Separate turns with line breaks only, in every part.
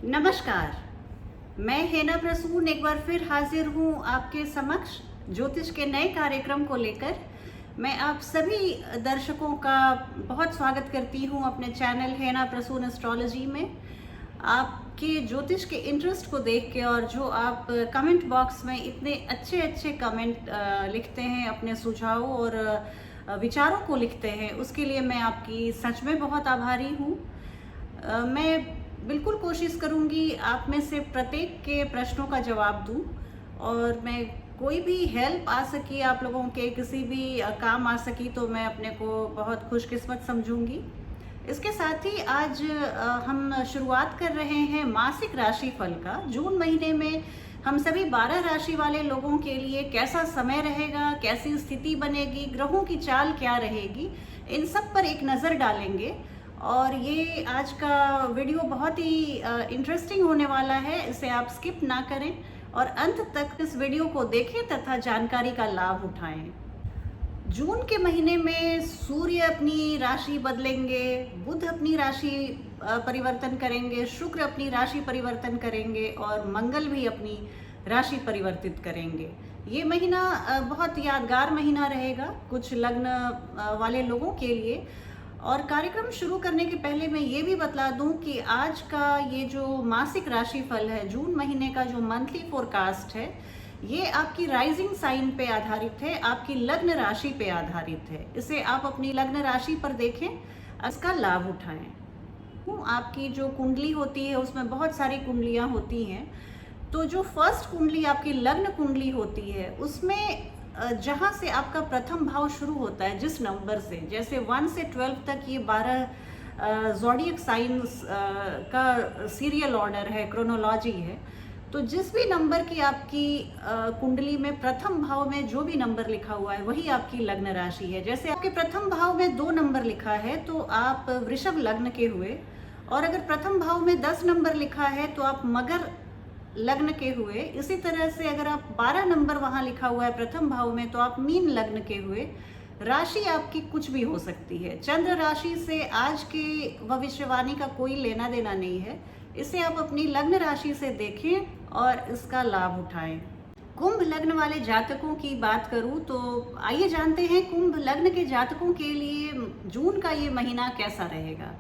नमस्कार। मैं हेना प्रसून एक बार फिर हाजिर हूँ आपके समक्ष ज्योतिष के नए कार्यक्रम को लेकर। मैं आप सभी दर्शकों का बहुत स्वागत करती हूँ अपने चैनल हेना प्रसून एस्ट्रोलॉजी में। आपके ज्योतिष के इंटरेस्ट को देख के और जो आप कमेंट बॉक्स में इतने अच्छे अच्छे कमेंट लिखते हैं, अपने सुझाव और विचारों को लिखते हैं, उसके लिए मैं आपकी सच में बहुत आभारी हूँ। मैं बिल्कुल कोशिश करूंगी आप में से प्रत्येक के प्रश्नों का जवाब दूं और मैं कोई भी हेल्प आ सकी, आप लोगों के किसी भी काम आ सकी, तो मैं अपने को बहुत खुशकिस्मत समझूंगी। इसके साथ ही आज हम शुरुआत कर रहे हैं मासिक राशि फल का। जून महीने में हम सभी 12 राशि वाले लोगों के लिए कैसा समय रहेगा, कैसी स्थिति बनेगी, ग्रहों की चाल क्या रहेगी, इन सब पर एक नज़र डालेंगे। और ये आज का वीडियो बहुत ही इंटरेस्टिंग होने वाला है, इसे आप स्किप ना करें और अंत तक इस वीडियो को देखें तथा जानकारी का लाभ उठाएं। जून के महीने में सूर्य अपनी राशि बदलेंगे, बुध अपनी राशि परिवर्तन करेंगे, शुक्र अपनी राशि परिवर्तन करेंगे और मंगल भी अपनी राशि परिवर्तित करेंगे। ये महीना बहुत यादगार महीना रहेगा कुछ लग्न वाले लोगों के लिए। और कार्यक्रम शुरू करने के पहले मैं ये भी बतला दूं कि आज का ये जो मासिक राशिफल है, जून महीने का जो मंथली फोरकास्ट है, ये आपकी राइजिंग साइन पे आधारित है, आपकी लग्न राशि पे आधारित है। इसे आप अपनी लग्न राशि पर देखें, इसका लाभ उठाएं। आपकी जो कुंडली होती है उसमें बहुत सारी कुंडलियां होती हैं, तो जो फर्स्ट कुंडली आपकी लग्न कुंडली होती है उसमें जहाँ से आपका प्रथम भाव शुरू होता है, जिस नंबर से, जैसे 1 से 12 तक ये 12 ज़ोडिएक साइंस का सीरियल ऑर्डर है, क्रोनोलॉजी है। तो जिस भी नंबर की आपकी कुंडली में प्रथम भाव में जो भी नंबर लिखा हुआ है वही आपकी लग्न राशि है। जैसे आपके प्रथम भाव में 2 नंबर लिखा है तो आप वृषभ लग्न के हुए, और अगर प्रथम भाव में 10 नंबर लिखा है तो आप मगर लग्न के हुए। इसी तरह से अगर आप 12 नंबर वहां लिखा हुआ है प्रथम भाव में तो आप मीन लग्न के हुए। राशि आपकी कुछ भी हो सकती है, चंद्र राशि से आज की भविष्यवाणी का कोई लेना देना नहीं है। इसे आप अपनी लग्न राशि से देखें और इसका लाभ उठाएं। कुंभ लग्न वाले जातकों की बात करूं तो आइए जानते हैं कुंभ लग्न के जातकों के लिए जून का ये महीना कैसा रहेगा।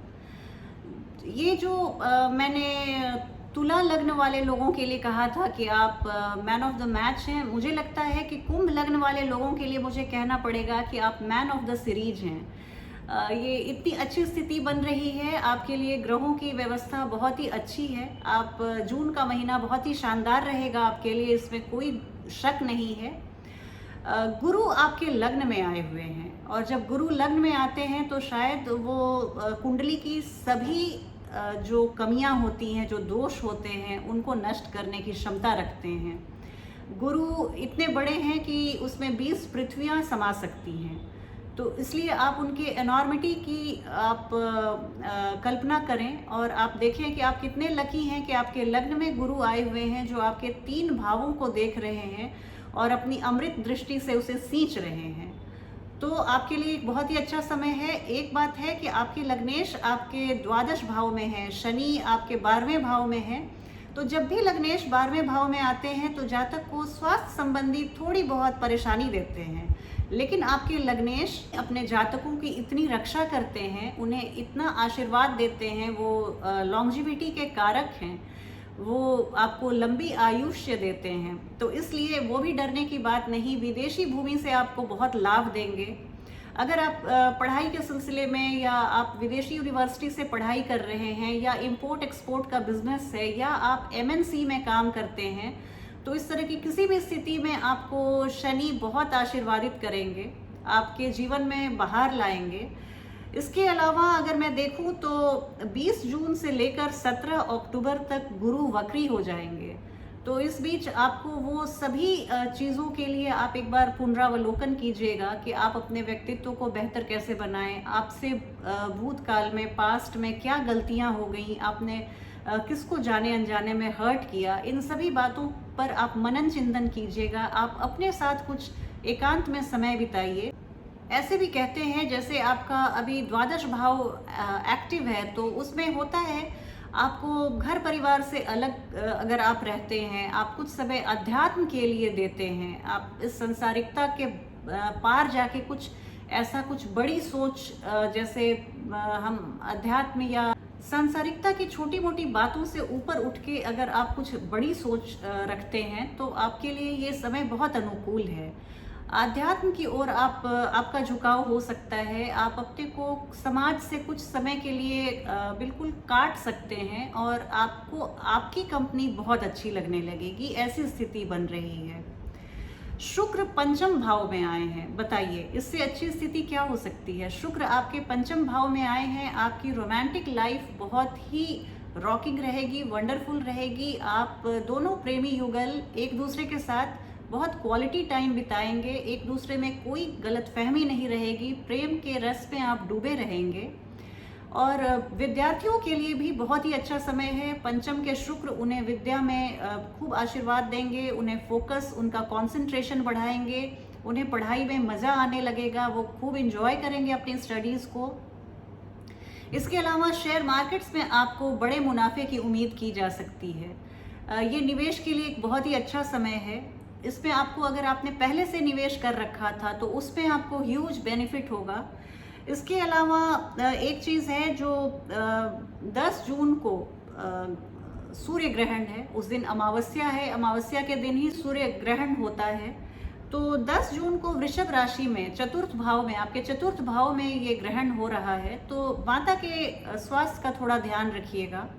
ये जो मैंने तुला लग्न वाले लोगों के लिए कहा था कि आप मैन ऑफ द मैच हैं, मुझे लगता है कि कुंभ लग्न वाले लोगों के लिए मुझे कहना पड़ेगा कि आप मैन ऑफ द सीरीज हैं। ये इतनी अच्छी स्थिति बन रही है आपके लिए, ग्रहों की व्यवस्था बहुत ही अच्छी है। आप जून का महीना बहुत ही शानदार रहेगा आपके लिए, इसमें कोई शक नहीं है। गुरु आपके लग्न में आए हुए हैं और जब गुरु लग्न में आते हैं तो शायद वो कुंडली की सभी जो कमियां होती हैं, जो दोष होते हैं, उनको नष्ट करने की क्षमता रखते हैं। गुरु इतने बड़े हैं कि उसमें 20 पृथ्वियां समा सकती हैं, तो इसलिए आप उनके एनॉर्मिटी की आप कल्पना करें और आप देखें कि आप कितने लकी हैं कि आपके लग्न में गुरु आए हुए हैं, जो आपके 3 भावों को देख रहे हैं और अपनी अमृत दृष्टि से उसे सींच रहे हैं। तो आपके लिए एक बहुत ही अच्छा समय है। एक बात है कि आपके लग्नेश आपके द्वादश भाव में है, शनि आपके 12वें भाव में है। तो जब भी लग्नेश 12वें भाव में आते हैं तो जातक को स्वास्थ्य संबंधी थोड़ी बहुत परेशानी देते हैं, लेकिन आपके लग्नेश अपने जातकों की इतनी रक्षा करते हैं, उन्हें इतना आशीर्वाद देते हैं, वो लॉन्जिविटी के कारक हैं, वो आपको लंबी आयुष्य देते हैं। तो इसलिए वो भी डरने की बात नहीं। विदेशी भूमि से आपको बहुत लाभ देंगे। अगर आप पढ़ाई के सिलसिले में या आप विदेशी यूनिवर्सिटी से पढ़ाई कर रहे हैं या इंपोर्ट एक्सपोर्ट का बिजनेस है या आप एमएनसी में काम करते हैं, तो इस तरह की किसी भी स्थिति में आपको शनि बहुत आशीर्वादित करेंगे, आपके जीवन में बहार लाएंगे। इसके अलावा अगर मैं देखूं तो 20 जून से लेकर 17 अक्टूबर तक गुरु वक्री हो जाएंगे। तो इस बीच आपको वो सभी चीज़ों के लिए आप एक बार पुनरावलोकन कीजिएगा कि आप अपने व्यक्तित्व को बेहतर कैसे बनाएं। आपसे भूतकाल में, पास्ट में क्या गलतियां हो गई, आपने किसको जाने अनजाने में हर्ट किया, इन सभी बातों पर आप मनन चिंतन कीजिएगा। आप अपने साथ कुछ एकांत में समय बिताइए। ऐसे भी कहते हैं जैसे आपका अभी द्वादश भाव एक्टिव है तो उसमें होता है आपको घर परिवार से अलग अगर आप रहते हैं, आप कुछ समय अध्यात्म के लिए देते हैं, आप इस संसारिकता के पार जाके कुछ ऐसा कुछ बड़ी सोच जैसे हम अध्यात्म या सांसारिकता की छोटी मोटी बातों से ऊपर उठ के अगर आप कुछ बड़ी सोच रखते हैं तो आपके लिए ये समय बहुत अनुकूल है। आध्यात्म की ओर आपका झुकाव हो सकता है। आप अपने को समाज से कुछ समय के लिए बिल्कुल काट सकते हैं और आपको आपकी कंपनी बहुत अच्छी लगने लगेगी, ऐसी स्थिति बन रही है। शुक्र पंचम भाव में आए हैं, बताइए इससे अच्छी स्थिति क्या हो सकती है। शुक्र आपके पंचम भाव में आए हैं, आपकी रोमांटिक लाइफ बहुत ही रॉकिंग रहेगी, वंडरफुल रहेगी। आप दोनों प्रेमी युगल एक दूसरे के साथ बहुत क्वालिटी टाइम बिताएंगे, एक दूसरे में कोई गलतफहमी नहीं रहेगी, प्रेम के रस में आप डूबे रहेंगे। और विद्यार्थियों के लिए भी बहुत ही अच्छा समय है। पंचम के शुक्र उन्हें विद्या में खूब आशीर्वाद देंगे, उन्हें फोकस, उनका कंसंट्रेशन बढ़ाएंगे, उन्हें पढ़ाई में मज़ा आने लगेगा, वो खूब इंजॉय करेंगे अपनी स्टडीज़ को। इसके अलावा शेयर मार्केट्स में आपको बड़े मुनाफे की उम्मीद की जा सकती है। ये निवेश के लिए एक बहुत ही अच्छा समय है। इसमें आपको अगर आपने पहले से निवेश कर रखा था तो उसमें आपको ह्यूज बेनिफिट होगा। इसके अलावा एक चीज़ है जो 10 जून को सूर्य ग्रहण है, उस दिन अमावस्या है, अमावस्या के दिन ही सूर्य ग्रहण होता है। तो 10 जून को वृषभ राशि में चतुर्थ भाव में, आपके चतुर्थ भाव में ये ग्रहण हो रहा है। तो माता के स्वास्थ्य का थोड़ा ध्यान रखिएगा।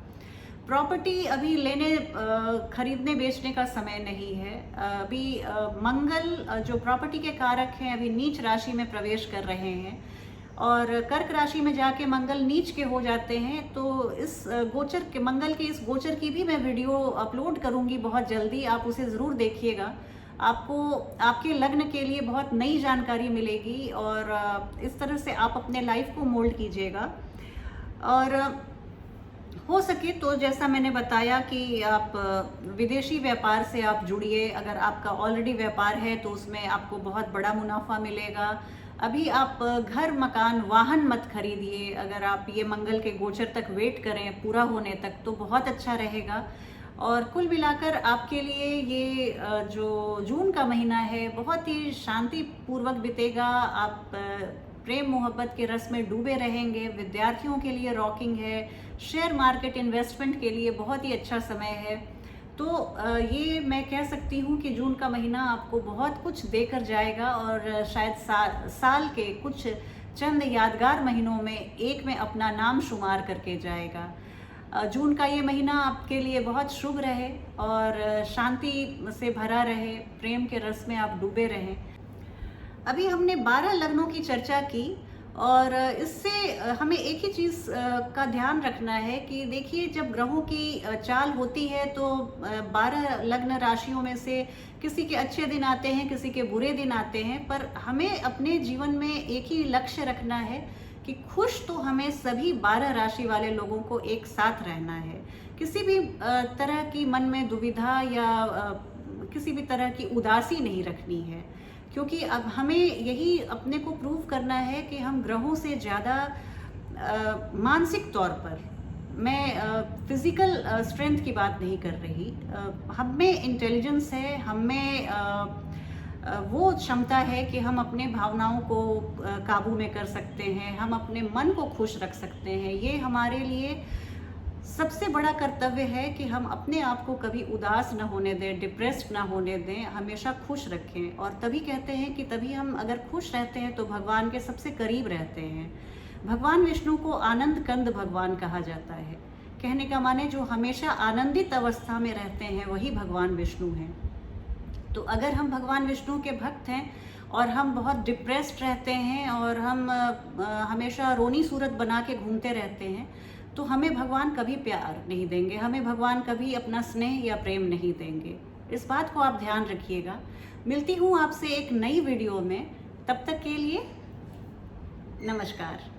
प्रॉपर्टी अभी लेने खरीदने बेचने का समय नहीं है। अभी मंगल जो प्रॉपर्टी के कारक हैं अभी नीच राशि में प्रवेश कर रहे हैं और कर्क राशि में जाके मंगल नीच के हो जाते हैं। तो इस गोचर के, मंगल के इस गोचर की भी मैं वीडियो अपलोड करूंगी बहुत जल्दी, आप उसे ज़रूर देखिएगा। आपको आपके लग्न के लिए बहुत नई जानकारी मिलेगी और इस तरह से आप अपने लाइफ को मोल्ड कीजिएगा। और हो सके तो जैसा मैंने बताया कि आप विदेशी व्यापार से आप जुड़िए। अगर आपका ऑलरेडी व्यापार है तो उसमें आपको बहुत बड़ा मुनाफा मिलेगा। अभी आप घर, मकान, वाहन मत खरीदिए। अगर आप ये मंगल के गोचर तक वेट करें पूरा होने तक तो बहुत अच्छा रहेगा। और कुल मिलाकर आपके लिए ये जो जून का महीना है बहुत ही शांतिपूर्वक बीतेगा। आप प्रेम मोहब्बत के रस में डूबे रहेंगे। विद्यार्थियों के लिए रॉकिंग है, शेयर मार्केट इन्वेस्टमेंट के लिए बहुत ही अच्छा समय है। तो ये मैं कह सकती हूँ कि जून का महीना आपको बहुत कुछ देकर जाएगा और शायद साल के कुछ चंद यादगार महीनों में एक में अपना नाम शुमार करके जाएगा। जून का ये महीना आपके लिए बहुत शुभ रहे और शांति से भरा रहे, प्रेम के रस में आप डूबे रहें। अभी हमने 12 लग्नों की चर्चा की और इससे हमें एक ही चीज़ का ध्यान रखना है कि देखिए जब ग्रहों की चाल होती है तो 12 लग्न राशियों में से किसी के अच्छे दिन आते हैं, किसी के बुरे दिन आते हैं, पर हमें अपने जीवन में एक ही लक्ष्य रखना है कि खुश तो हमें सभी 12 राशि वाले लोगों को एक साथ रहना है। किसी भी तरह की मन में दुविधा या किसी भी तरह की उदासी नहीं रखनी है, क्योंकि अब हमें यही अपने को प्रूव करना है कि हम ग्रहों से ज़्यादा मानसिक तौर पर, मैं फिज़िकल स्ट्रेंथ की बात नहीं कर रही, हम में इंटेलिजेंस है, हम में वो क्षमता है कि हम अपने भावनाओं को काबू में कर सकते हैं, हम अपने मन को खुश रख सकते हैं। ये हमारे लिए सबसे बड़ा कर्तव्य है कि हम अपने आप को कभी उदास न होने दें, डिप्रेस्ड ना होने दें, हमेशा खुश रखें। और तभी कहते हैं कि तभी हम अगर खुश रहते हैं तो भगवान के सबसे करीब रहते हैं। भगवान विष्णु को आनंद कंद भगवान कहा जाता है। कहने का माने जो हमेशा आनंदित अवस्था में रहते हैं वही भगवान विष्णु हैं। तो अगर हम भगवान विष्णु के भक्त हैं और हम बहुत डिप्रेस्ड रहते हैं और हम हमेशा रोनी सूरत बना के घूमते रहते हैं तो हमें भगवान कभी प्यार नहीं देंगे, हमें भगवान कभी अपना स्नेह या प्रेम नहीं देंगे। इस बात को आप ध्यान रखिएगा। मिलती हूँ आपसे एक नई वीडियो में, तब तक के लिए नमस्कार।